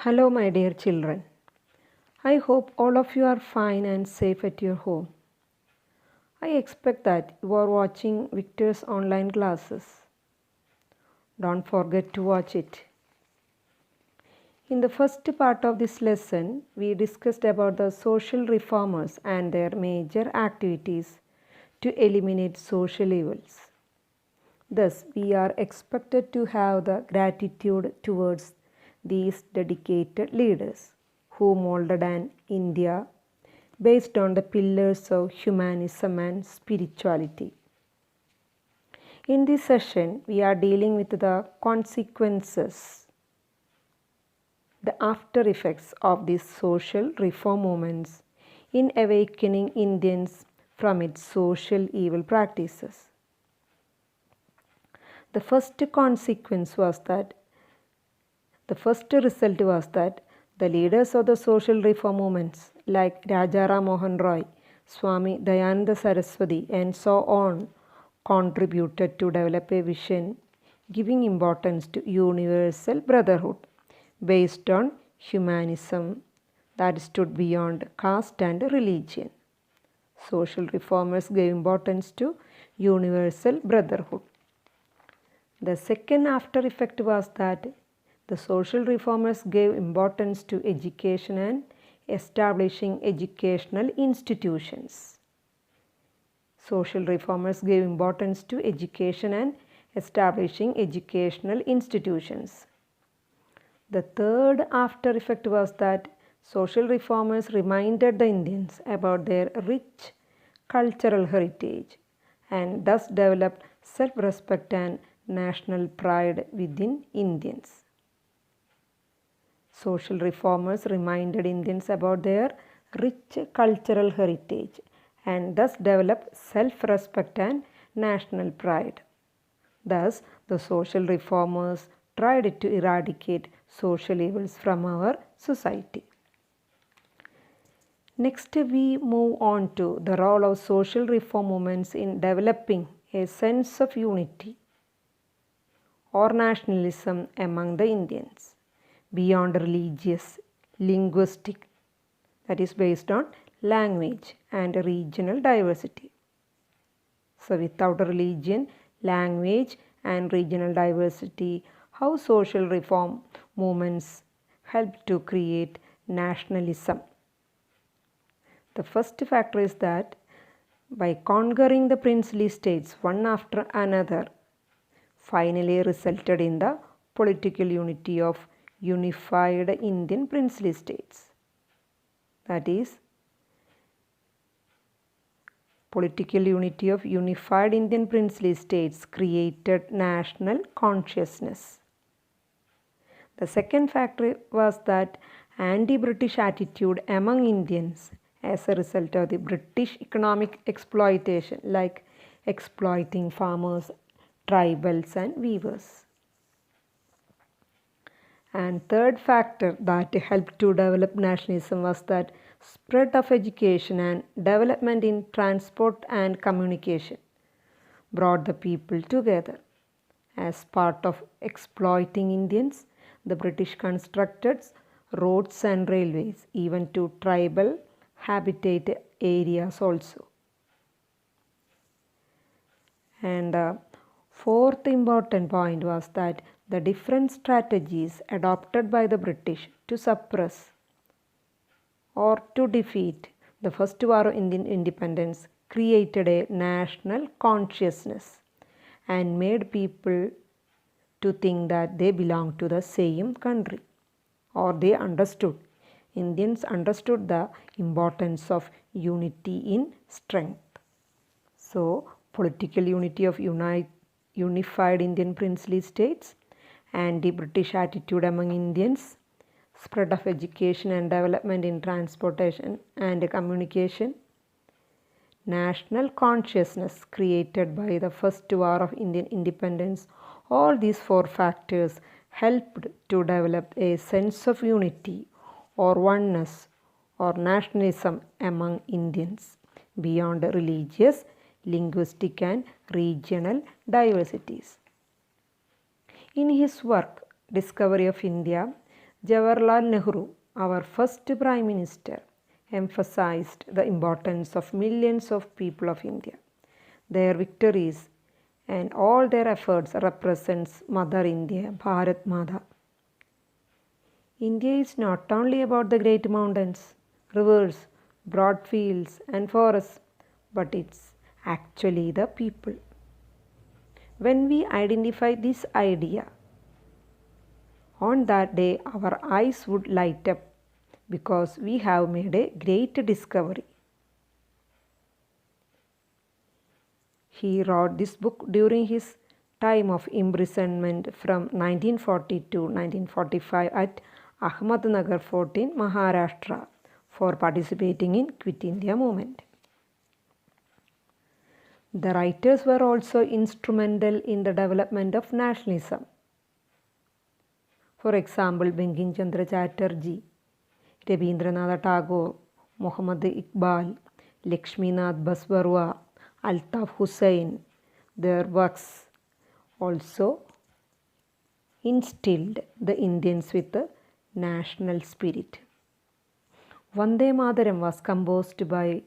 Hello, my dear children. I hope all of you are fine and safe at your home. I expect that you are watching Victor's online classes. Don't forget to watch it. In the first part of this lesson, we discussed about the social reformers and their major activities to eliminate social evils. Thus, we are expected to have the gratitude towards these dedicated leaders who molded an India based on the pillars of humanism and spirituality. In this session, we are dealing with the consequences, the after effects of these social reform movements in awakening Indians from its social evil practices. The first result was that the leaders of the social reform movements like Rajaram Mohan Roy, Swami Dayananda Saraswati and so on contributed to develop a vision giving importance to universal brotherhood based on humanism that stood beyond caste and religion. Social reformers gave importance to universal brotherhood. The second after effect was that the social reformers gave importance to education and establishing educational institutions. Social reformers gave importance to education and establishing educational institutions. The third after effect was that social reformers reminded the Indians about their rich cultural heritage and thus developed self-respect and national pride within Indians. Social reformers reminded Indians about their rich cultural heritage and thus developed self-respect and national pride. Thus, the social reformers tried to eradicate social evils from our society. Next, we move on to the role of social reform movements in developing a sense of unity or nationalism among the Indians beyond religious, linguistic, that is based on language and regional diversity. So without religion, language and regional diversity, how social reform movements help to create nationalism? The first factor is that by conquering the princely states one after another, finally resulted in the political unity of unified Indian princely states. That is, political unity of unified Indian princely states created national consciousness. The second factor was that anti-British attitude among Indians as a result of the British economic exploitation, like exploiting farmers, tribals and weavers. And third factor that helped to develop nationalism was that spread of education and development in transport and communication brought the people together. As part of exploiting Indians, the British constructed roads and railways even to tribal habitat areas also. And the fourth important point was that the different strategies adopted by the British to suppress or to defeat the first war of Indian independence created a national consciousness and made people to think that they belonged to the same country, or they understood. Indians understood the importance of unity in strength. So, political unity of unified Indian princely states, anti-British attitude among Indians, spread of education and development in transportation and communication, national consciousness created by the first war of Indian independence, all these four factors helped to develop a sense of unity or oneness or nationalism among Indians beyond religious, linguistic and regional diversities. In his work, Discovery of India, Jawaharlal Nehru, our first Prime Minister, emphasized the importance of millions of people of India. Their victories and all their efforts represents Mother India, Bharat Mata. India is not only about the great mountains, rivers, broad fields and forests, but it's actually the people. When we identify this idea, on that day our eyes would light up because we have made a great discovery. He wrote this book during his time of imprisonment from 1940 to 1945 at Ahmednagar Fort in Maharashtra for participating in Quit India movement. The writers were also instrumental in the development of nationalism. For example, Bankim Chandra Chatterjee, Rabindranath Tagore, Muhammad Iqbal, Lakshminath Basbarwa, Altaf Hussain, their works also instilled the Indians with a national spirit. Vande Mataram was composed by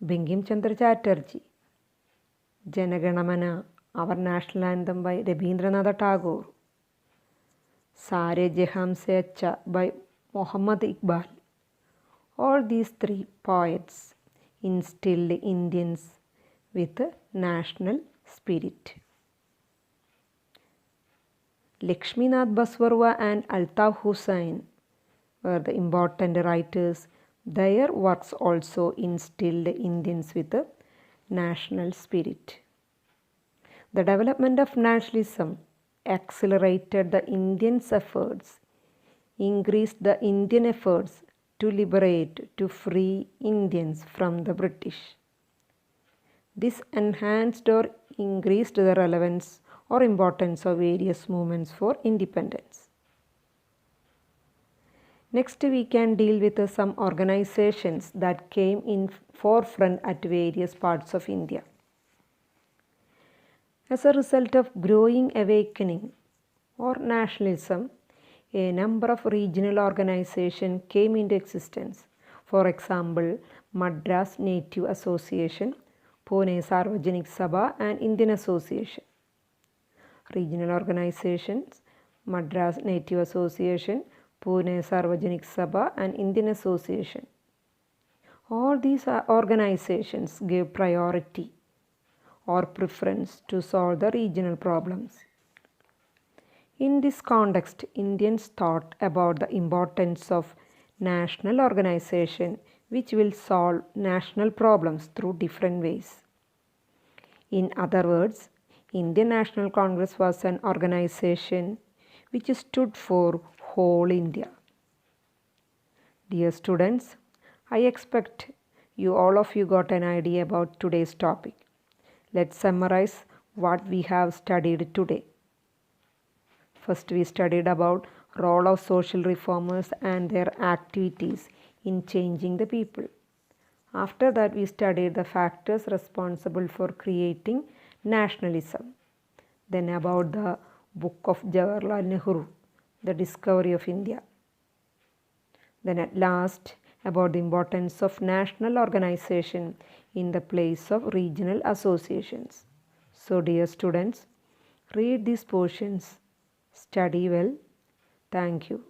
Bankim Chandra Chatterjee. Janaganamana, our national anthem, by Rabindranath Tagore. Sare Jahan Se Acha by Muhammad Iqbal. All these three poets instilled Indians with a national spirit. Lakshminath Basbarwa and Altaf Hussain were the important writers. Their works also instilled Indians with a national spirit. The development of nationalism accelerated the Indians' efforts, increased the Indian efforts to liberate, to free Indians from the British. This enhanced or increased the relevance or importance of various movements for independence. Next, we can deal with some organizations that came in forefront at various parts of India. As a result of growing awakening or nationalism, a number of regional organizations came into existence. For example, Madras Native Association, Pune Sarvajanik Sabha and Indian Association. Regional organizations, Madras Native Association, Pune Sarvajanik Sabha and Indian Association. All these organizations gave priority or preference to solve the regional problems. In this context, Indians thought about the importance of national organization which will solve national problems through different ways. In other words, Indian National Congress was an organization which stood for whole India. Dear students, I expect all of you got an idea about today's topic. Let's summarize what we have studied today. First, we studied about role of social reformers and their activities in changing the people. After that, we studied the factors responsible for creating nationalism. Then about the book of Jawaharlal Nehru, The Discovery of India. Then at last, about the importance of national organization in the place of regional associations. So dear students, read these portions, study well. Thank you.